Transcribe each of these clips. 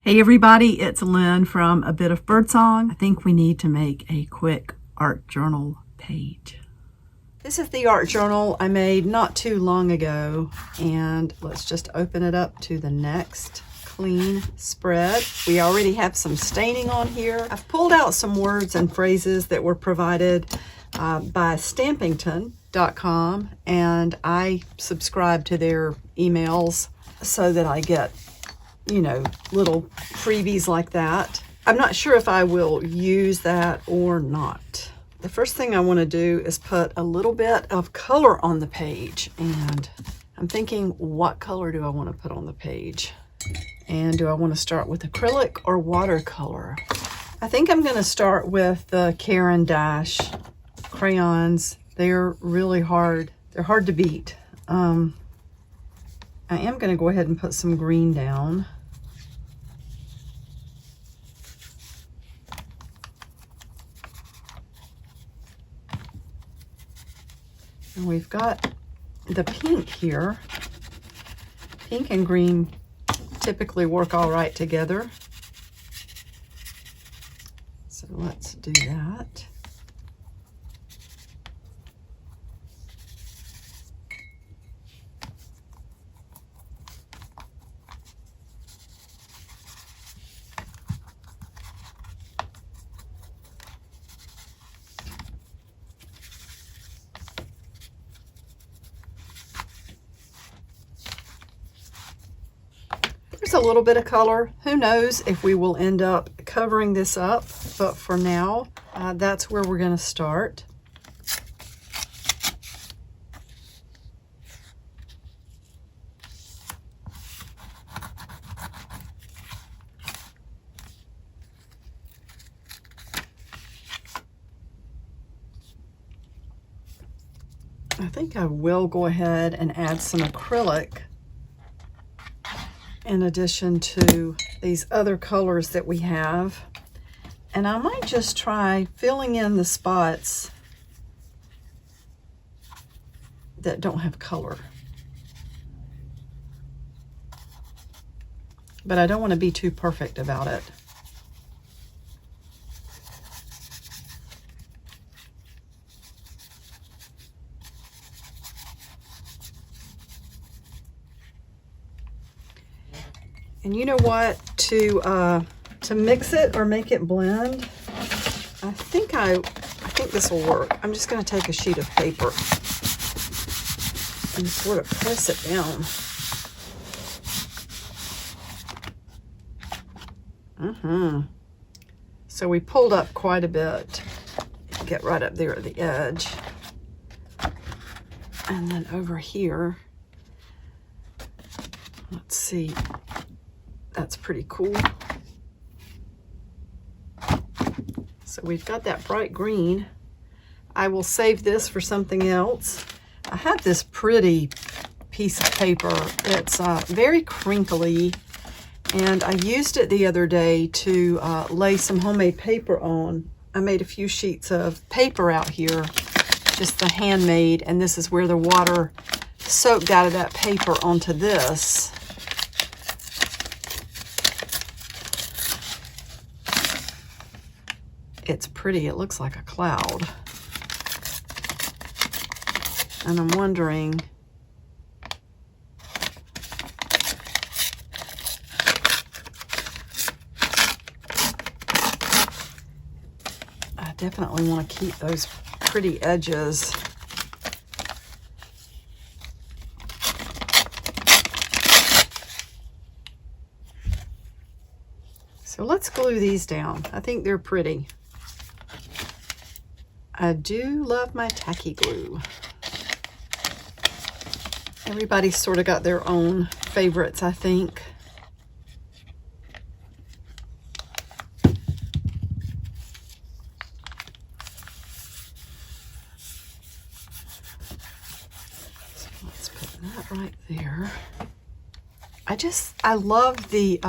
Hey everybody, it's Lynn from A Bit of Birdsong. I think we need to make a quick art journal page. This is the art journal I made not too long ago, and let's just open it up to the next clean spread. We already have some staining on here. I've pulled out some words and phrases that were provided by Stampington.com, and I subscribe to their emails so that I get, you know, little freebies like that. I'm not sure if I will use that or not. The first thing I want to do is put a little bit of color on the page, and I'm thinking, what color do I want to put on the page? And do I want to start with acrylic or watercolor? I think I'm going to start with the Caran d'Ache crayons. They're really hard. They're hard to beat. I am going to go ahead and put some green down. And we've got the pink here. Pink and green typically work all right together. So let's do that. There's a little bit of color. Who knows if we will end up covering this up, but for now, that's where we're going to start. I think I will go ahead and add some acrylic in addition to these other colors that we have. And I might just try filling in the spots that don't have color. But I don't want to be too perfect about it. And you know what? To mix it or make it blend, I think this will work. I'm just going to take a sheet of paper and sort of press it down. So we pulled up quite a bit. Get right up there at the edge. And then over here, let's see. That's pretty cool. So we've got that bright green. I will save this for something else. I have this pretty piece of paper. It's very crinkly, and I used it the other day to lay some homemade paper on. I made a few sheets of paper out here, just the handmade, and this is where the water soaked out of that paper onto this. It's pretty. It looks like a cloud. And I'm wondering, I definitely want to keep those pretty edges. So let's glue these down. I think they're pretty. I do love my tacky glue. Everybody's sort of got their own favorites, I think. So let's put that right there. I love the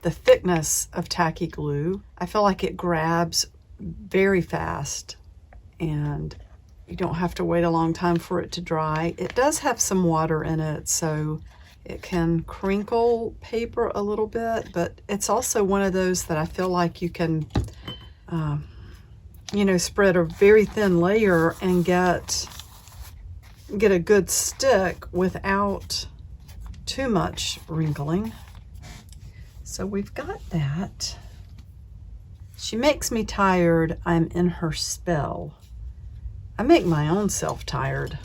thickness of tacky glue. I feel like it grabs very fast, and you don't have to wait a long time for it to dry. It does have some water in it, so It can crinkle paper a little bit, but it's also one of those that I feel like you can, you know, spread a very thin layer and get a good stick without too much wrinkling. So we've got that. She makes me tired. I'm in her spell. I make my own self tired.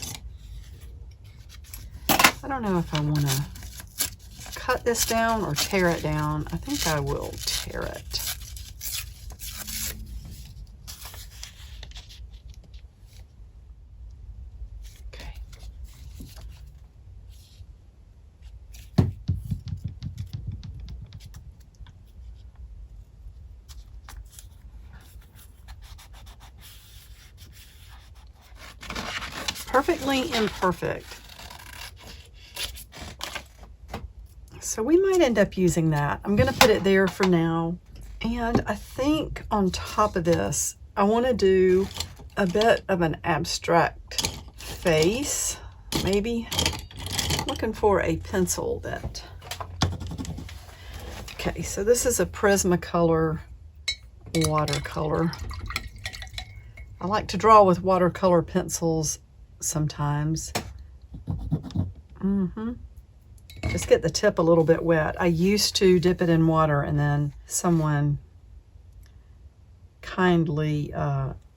I don't know if I want to cut this down or tear it down. I think I will tear it. Okay. Perfectly imperfect. So we might end up using that. I'm gonna put it there for now. And I think on top of this, I wanna do a bit of an abstract face, maybe. I'm looking for a pencil that, okay, so this is a Prismacolor watercolor. I like to draw with watercolor pencils sometimes. Just get the tip a little bit wet. I used to dip it in water, and then someone kindly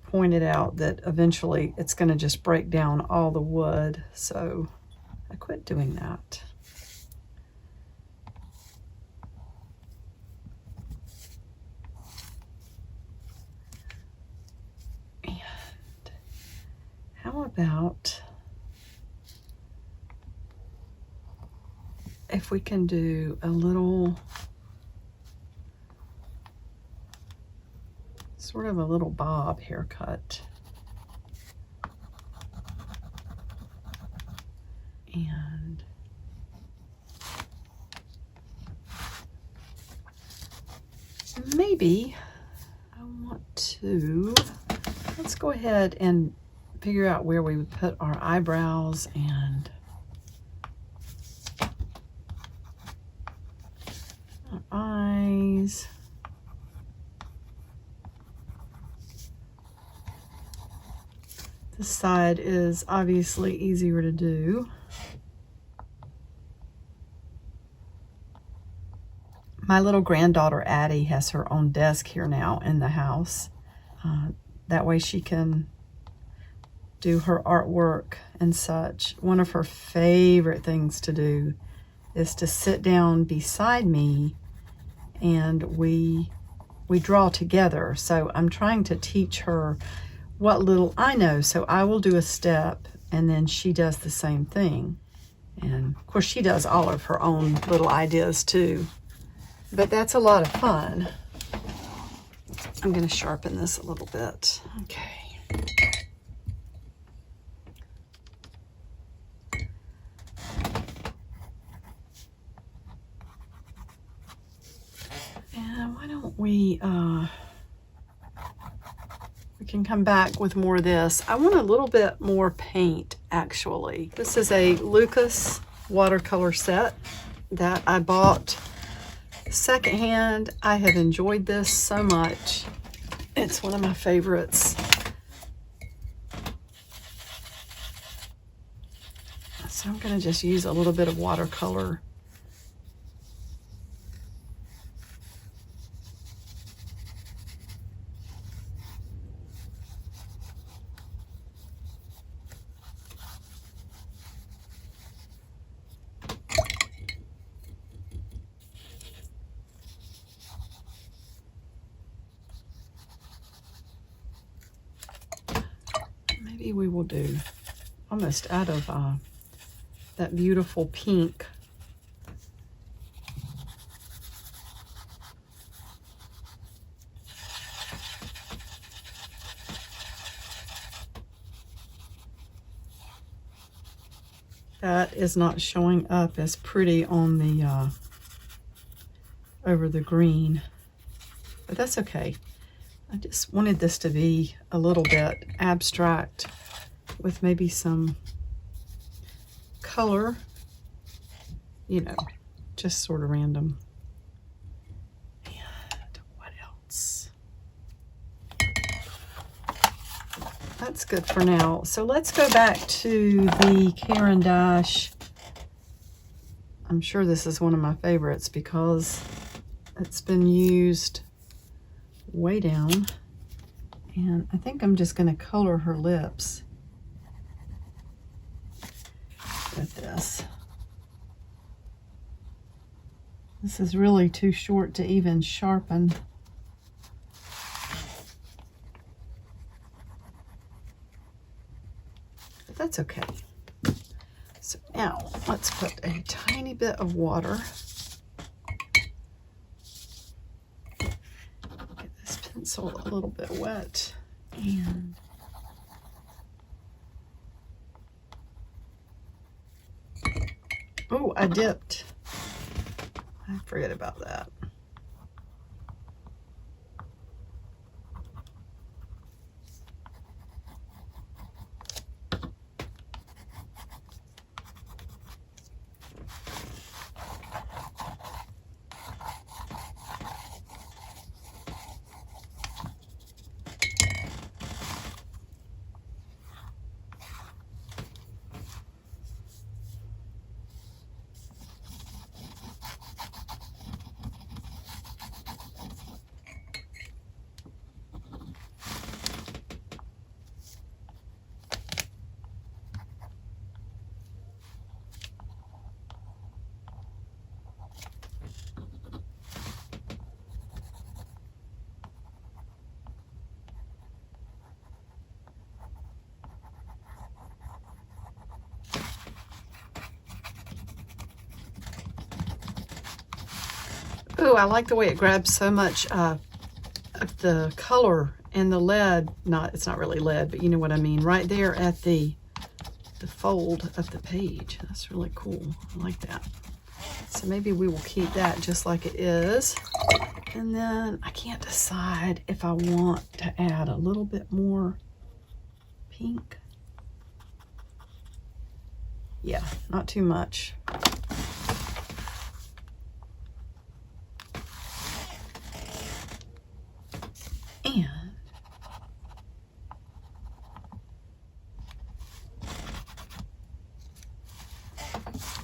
pointed out that eventually it's going to just break down all the wood. So I quit doing that. And how about if we can do a little, sort of a little bob haircut. And maybe I want to, let's go ahead and figure out where we would put our eyebrows and eyes. This side is obviously easier to do. My little granddaughter Addie has her own desk here now in the house. That way she can do her artwork and such. One of her favorite things to do is to sit down beside me and we draw together. So I'm trying to teach her what little I know. So I will do a step and then she does the same thing. And of course she does all of her own little ideas too. But that's a lot of fun. I'm going to sharpen this a little bit. Okay. And why don't we can come back with more of this. I want a little bit more paint, actually. This is a Lucas watercolor set that I bought secondhand. I have enjoyed this so much. It's one of my favorites. So I'm going to just use a little bit of watercolor. Maybe we will do almost out of that beautiful pink. That is not showing up as pretty on the over the green, but that's okay. I just wanted this to be a little bit abstract with maybe some color. you know, just sort of random. And what else? That's good for now. So let's go back to the Caran d'Ache. I'm sure this is one of my favorites because it's been used way down. And I think I'm just going to color her lips with this. This is really too short to even sharpen. But that's okay. So now let's put a tiny bit of water. Get this pencil a little bit wet. And oh, I dipped. I forget about that. Ooh, I like the way it grabs so much of the color and the lead. It's not really lead, but you know what I mean. Right there at the fold of the page. That's really cool. I like that. So maybe we will keep that just like it is. And then I can't decide if I want to add a little bit more pink. Yeah, not too much. And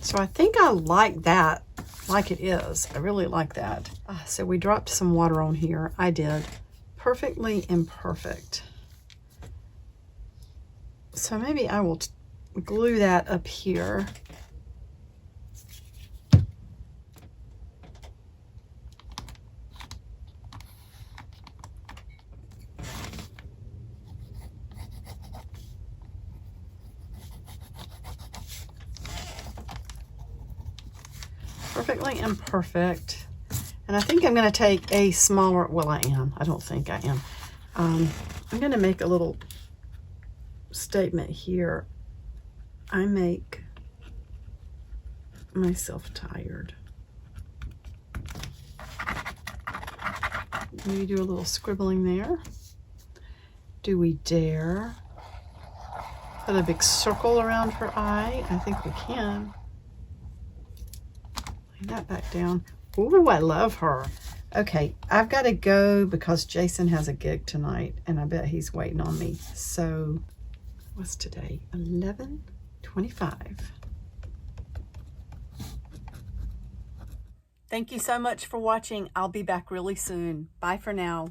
so I think I like that like it is. I really like that. So we dropped some water on here. I did. Perfectly imperfect. So maybe I will glue that up here. Perfectly imperfect. And I think I'm going to take a smaller, well, I am. I don't think I am. I'm going to make a little statement here. I make myself tired. Maybe do a little scribbling there. Do we dare put a big circle around her eye? I think we can. Lay that back down. Ooh, I love her. Okay, I've got to go because Jason has a gig tonight and I bet he's waiting on me. So what's today? 11:25. Thank you so much for watching. I'll be back really soon. Bye for now.